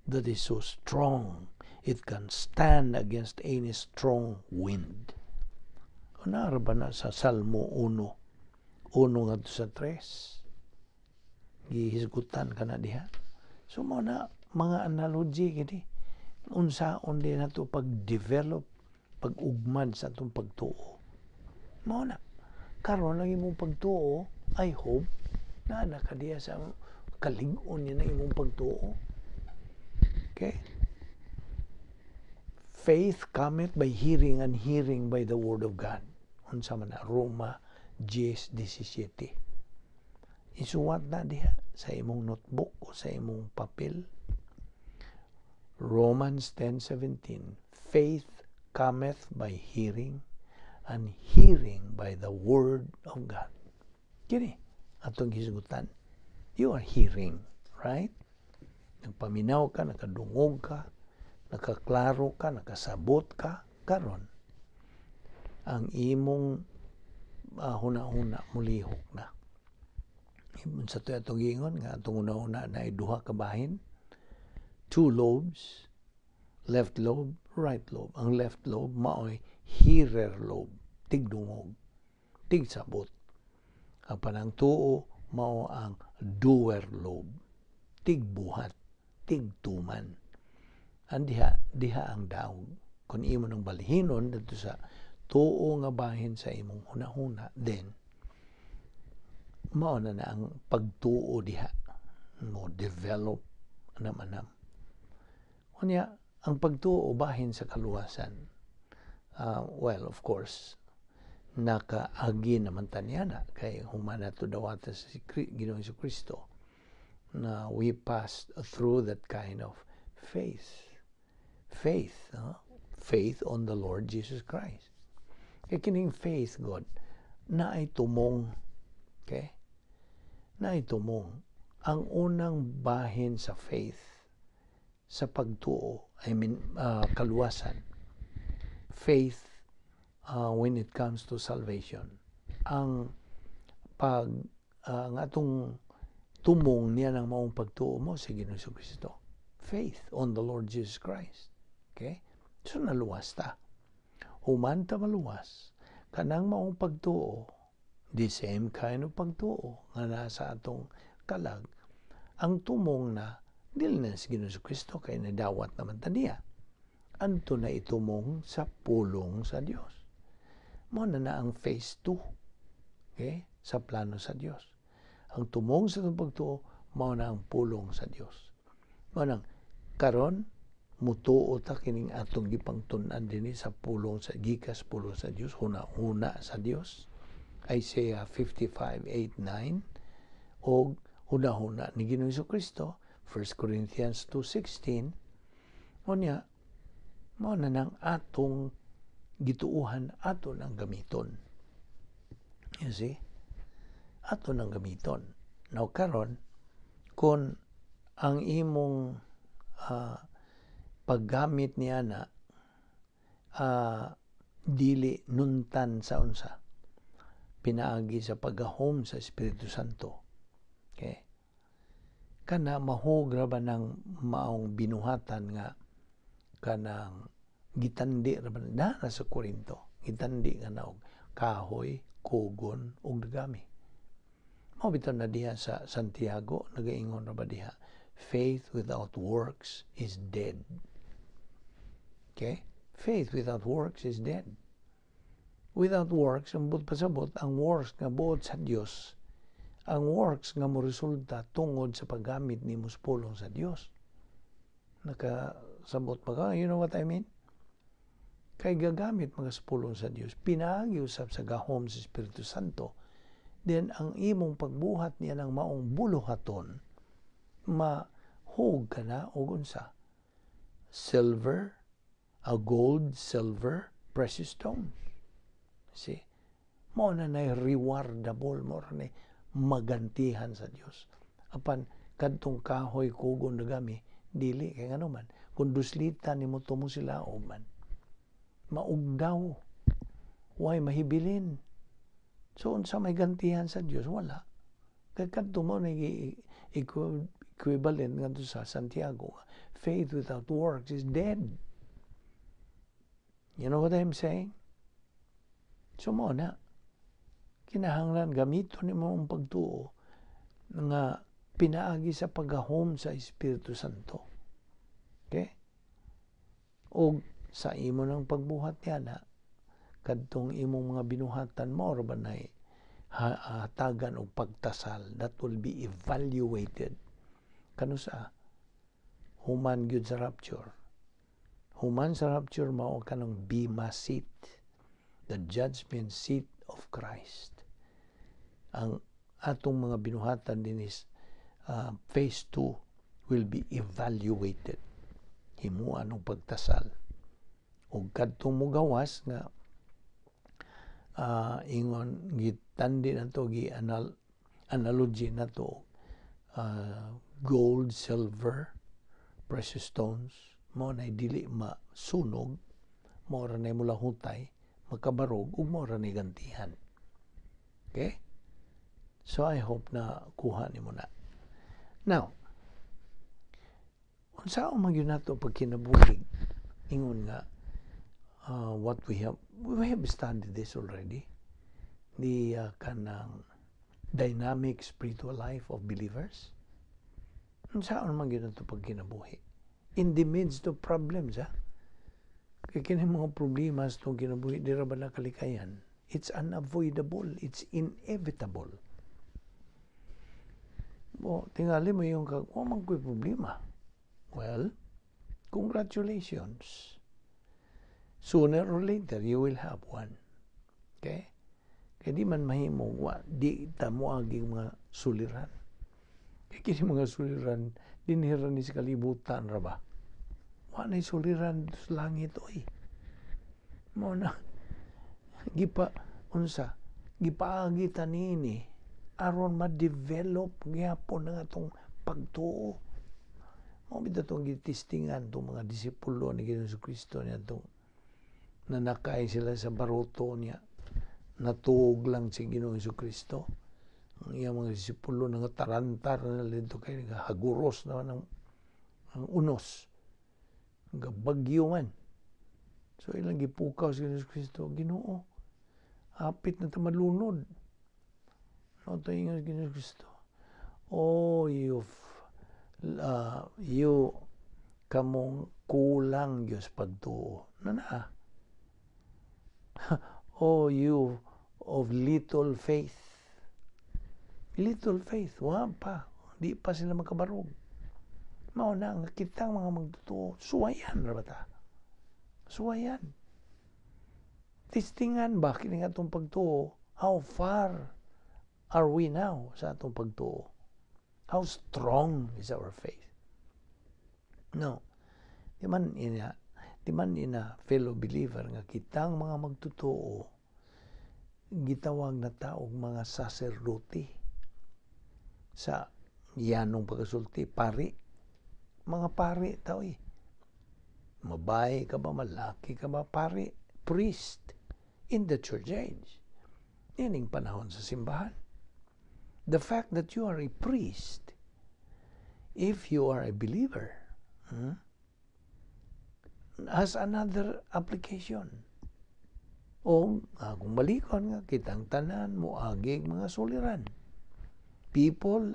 that is so strong it can stand against any strong wind. Unara ba na sa Salmo 1 nga sa 3 gihisgutan kana diha. So mo na mga analogy gini unsaon din nato pag-develop, pag-ugmad sa atong pagtuo. Mo na karon ang imong pagtuo, I hope na nakadiya sa kalig-on niya na imong pagtuo. Okay? Faith cometh by hearing, and hearing by the word of God. Unsa man na Roma 10:17. Isuwat na diha sa imong notebook o sa imong papel. Romans 10:17. Faith cometh by hearing, and hearing by the word of God. Kini atong hisgutan. You are hearing, right? Nagpaminaw ka, nakadungog ka, nakaklaro ka, nakasabot ka, karon ang imong huna-huna mulihok na. Sa ito atong gingon nga atong una-una na duha ka bahin, 2 lobes, left lobe, right lobe. Ang left lobe maoy hearer lobe, tigdungog, tigsabot. Ang panang tuo mao ang doer lobe, tigbuhat, tigtuman. Ang diha ang daog. Kung imo nang balhinon dito sa tuo nga bahin sa imong huna-huna, then mao na ang pagtuo diha mo develop anam-anam. Unya ang pagtuo bahin sa kaluwasan, well, of course, nakaagi naman tanyana kay humana to dawata sa Ginoong Jesucristo na we passed through that kind of faith on the Lord Jesus Christ. Kaya kining faith, God, na ay tumong, okay? Na ay tumong. Ang unang bahin sa faith, sa pagtuo, kaluwasan, faith when it comes to salvation, ang atong tumong niya ng maong pagtuo mo sa Ginoong Jesucristo. Faith on the Lord Jesus Christ. Okay? So naluwas ta. Human ta maluwas. Kanang maong pagtuo, the same kind of pagtuo nga nasa atong kalag, ang tumong na Dili na si Ginoong Kristo kay nadawat naman taniya. Anto na itumong sa pulong sa Dios. Mo na ang phase 2, okay, sa plano sa Dios. Ang tumong sa itong pagtuo, mao na ang pulong sa Dios. Mao nang karon mutuo ta kining atong gipangtun-an dinhi sa pulong sa gikas pulong sa Dios, huna sa Dios. Isaiah 55:8-9 og huna-huna ni Ginoong Kristo, 1 Corinthians 2:16. Unya mao na nang atong gituuhan, aton ang gamiton. You see? Aton ang gamiton. Now karon kung ang imong paggamit niya na dili nuntan sa unsa, pinaagi sa pagahom sa Espiritu Santo. Okay? Kana mahugra ba ng maong binuhatan nga kanang gitandi ra ba na sa Korinto, gitandi nga na og kahoy, kugon ug dagami. Mao bitaw na diha sa Santiago nagaingon ra ba diha, faith without works is dead. Okay? Faith without works is dead. Without works, ang pasabot, ang works nga buot sa Dios, ang works nga mo resulta tungod sa paggamit ni mo pulong sa Dios. Nakasabot pa ka? You know what I mean? Kay gagamit mga pulong sa Dios, pinaagi usab sa gahom sa Espiritu Santo, then ang imong pagbuhat niya ng maong buluhaton, mahug ka na o unsa? Silver, gold, silver, precious stones. See? Mo na rewardable, mo na magantihan sa Dios. Apan kadtong kahoy kugon dagami dili kay ngano man kun duslita nimo tumo sila man maugdaw, way mahibilin. So unsa may gantihan sa Dios? Wala. Kay kadto mo na equivalent ngadto sa Santiago, faith without works is dead. You know what I'm saying? So mo na kinahanglan gamiton nimo ang pagtuo nga pinaagi sa pagahom sa Espiritu Santo. Okay? O sa imo ng pagbuhat yana, kadtong imong mga binuhatan mo, ba na hatagan o pagtasal that will be evaluated. Kano sa? Human gyud sa rapture. Human sa rapture mao kanang bema seat, the judgment seat of Christ. Ang atong mga binuhatan din is phase 2 will be evaluated. Himuan og pagtasal. O kadtong mo gawas nga ingon gitandi nato gi analogy nato gold, silver, precious stones, mo na dili masunog, mo ra na mula hutay, makabarog ug mo ra ni gantihan. Okay? So I hope na kuha nimo na. Now, unsa man gyud nato pag kinabuhig, ingon nga what we have studied this already, the kanang dynamic spiritual life of believers. Unsa man gyud nato pag kinabuhi in the midst of problems, kay kini mga problema sa itong kinabuhi di ra ba na kalikayan, it's unavoidable, it's inevitable. Tingali mo yung man ko'y problema. Well, congratulations. Sooner or later, you will have one. Okay? Kaya di man mahimo, di ta mo aging mga suliran. Kaya kini mga suliran, dinhiran ni sa kalibutan ra ba? Wanay suliran sa langit, oy. Mo na, gipaagi tanini, aron ma-develop gyapon nga itong pagtuo. Mo bitaw itong gitistingan itong mga disipulo ni Ginoong Kristo niya itong nanakay sila sa baruto niya. Natuog lang si Ginoong Kristo. Ang iyang mga disipulo tarantar na dito kay haguros naman ang unos. Ang bagyo man. So ilang gipukaw si Ginoong Kristo, Ginoo, hapit na tamalunod. No, tayo nga Ginoong Kristo. Oh, you've you kamong kulang Diyos pagtuo. Na. Oh, you of little faith. Little faith, pa. Di pa sila makabarog. Mauna nga kitang mga magtutuo. Suwayan, rabata. Suwayan. Tistingan ba kini nga itong pagtuo? How far are we now sa itong pagtuo? How strong is our faith? No. Di man ina fellow believer nga kitang mga magtutuo gitawag na taog mga saserdote sa yanong pagasulti, pari. Mga pari tao Mabay ka ba, malaki ka ba, pari, priest in the church age. Yaning panahon sa simbahan. The fact that you are a priest, if you are a believer, has another application. O kung malikon nga, kitang tanan mo agig mga suliran. People,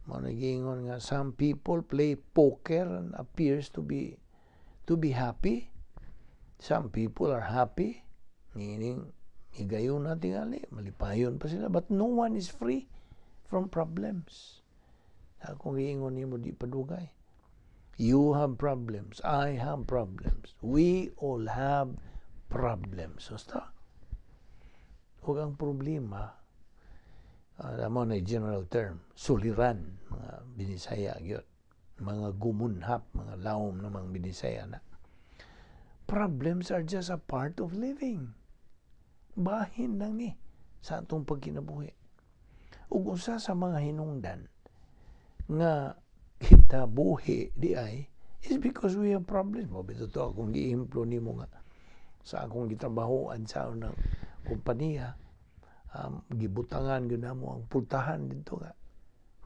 managingon nga, some people play poker and appears to be happy. Some people are happy. Meaning, higayon na tingali, malipayon pa sila. But no one is free from problems. Kung hiingon mo di padugay. You have problems. I have problems. We all have problems. Basta. Huwag ang problema, naman na general term, suliran, mga binisaya yun. Mga gumunhap, mga laom na mga binisaya na. Problems are just a part of living. Bahin lang sa atong pagkinabuhi. Ug usa sa mga hinungdan nga kita buhi di ay is because we have problems. Mabito to akong gi-implo nimo nga sa akong gitrabahoan sa unang kompanya, gibutangan gyud namo ang pultahan dito nga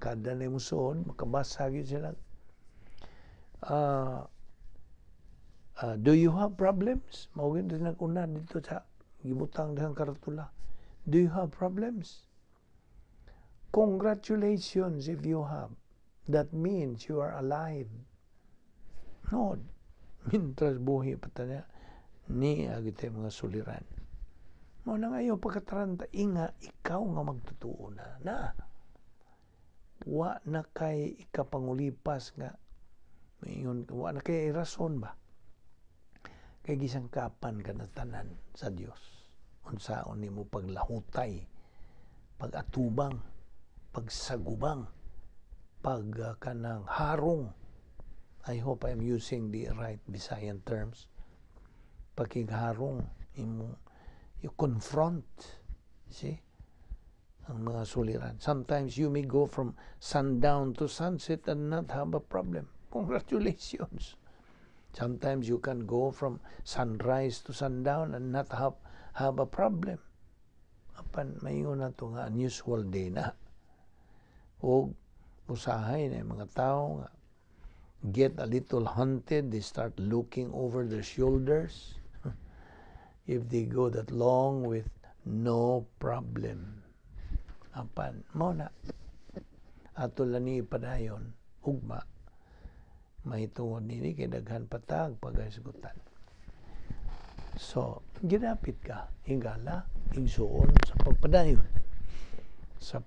kada na muson makabasa gyud sila. Do you have problems? Mao gyud nag-una dito sa gibutang dihang karatula. Do you have problems? Congratulations if you have. That means you are alive. No, mintras buhi patanya ni agite mga suliran. Mo na ngayon pagkataranta inga ikaw nga magtutuo na. Wa na kay ikapangulipas nga mayon wa na kay rason ba? Kay gisangkapan ka na tanan sa Dios. Unsaon nimo paglahutay, pagatubang, pagsagubang, kanang harong. I hope I'm using the right Visayan terms. Pagkigharong, you confront, see, ang mga suliran. Sometimes you may go from sundown to sunset and not have a problem. Congratulations. Sometimes you can go from sunrise to sundown and not have a problem. Apan mayon na ito nga unusual day na. O usahay na mga tao nga get a little hunted, they start looking over their shoulders. If they go that long with no problem. Apan, mo na. Ato lani padayon, ugma. Mahitungod nini kay daghan patag pagasgutan. So, ginapit ka, hingala, ingsuon sa pagpadayon. Sa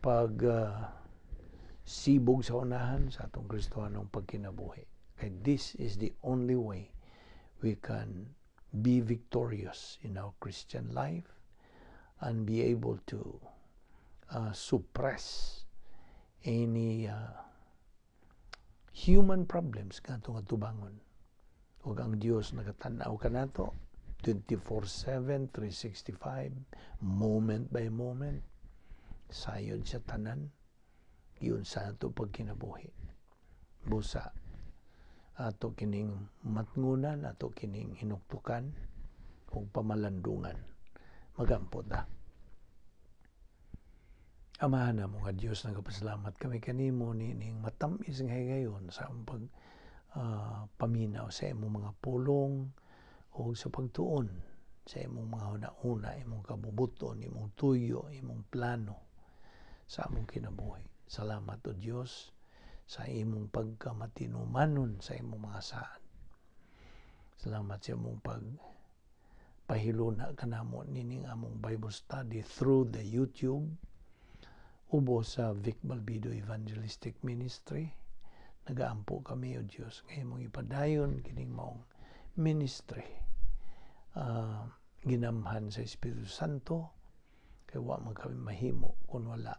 sibog sa unahan sa atong Kristohanong pagkinabuhi. Kay this is the only way we can be victorious in our Christian life and be able to suppress any human problems kanto nga tubangon. Ug ang Dios nagatanaw kanato 24/7, 365, moment by moment. Sayod siya tanan. Yun sa ato pagkinabuhi. Busa, ato kining matngunan, ato kining hinuktukan, o pamalandungan. Magampot na. Amahan na mo nga Diyos, nagpasalamat kami kanimo ning matamis nga gayon sa pag paminaw sa imong mga pulong o sa pagtuon sa imong mga una-una, imong kabubuton, imong tuyo, imong plano sa among kinabuhi. Salamat o Diyos sa imong pagkamatinumanon sa imong mga saan. Salamat sa imong pahiluna kanamo nining among Bible study through the YouTube ubo sa Vic Balbido Evangelistic Ministry. Nagaampo kami o Diyos nga imong ipadayon kining maong ministry. Ginamhan sa Espiritu Santo kay wa man kami mahimo kung wala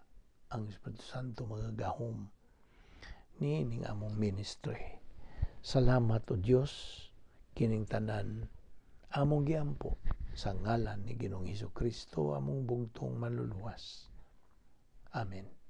ang Espiritu Santo magagahom nining among ministry. Salamat o Diyos kining tanan among giampo sa ngalan ni Ginoong Hesukristo among bugtong manluluwas. Amen.